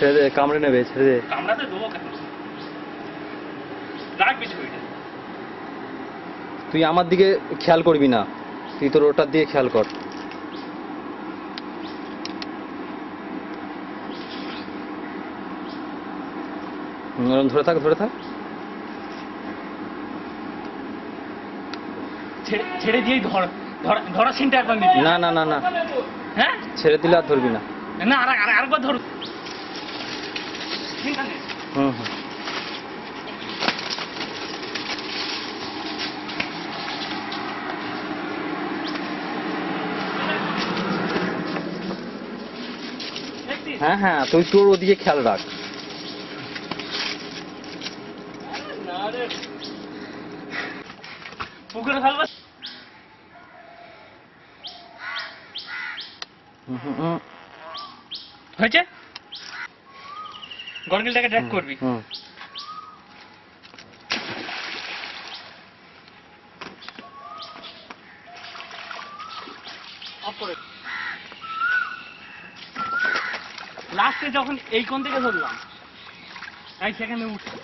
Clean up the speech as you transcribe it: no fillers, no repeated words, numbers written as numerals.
ছেড়ে দে, কামড়ে নেবে, ছেড়ে দে। কামড়াতে দেবো কেন? রাখ বেশি ওইটা। তুই আমার দিকে খেয়াল করবি না, তুই তোর ওটার দিকে খেয়াল কর। ধরে থাক, ধরে থাক। ছেড়ে দিয়ে ধরা চিন্তা একবার নিবি। না না না না, হ্যাঁ ছেড়ে দিলে আর ধরবি না। না, আরেকবার ধর। চিন্তা নেই। হুম হুম। হ্যাঁ হ্যাঁ, তুই তোর ওদিকে খেয়াল রাখ। পুকুরে ফেলবো। হয়েছে, গর্গিলটাকে ড্র্যাগ করবি। লাস্টে যখন এই কোণ থেকে ধরলাম, সেখানে উঠছে।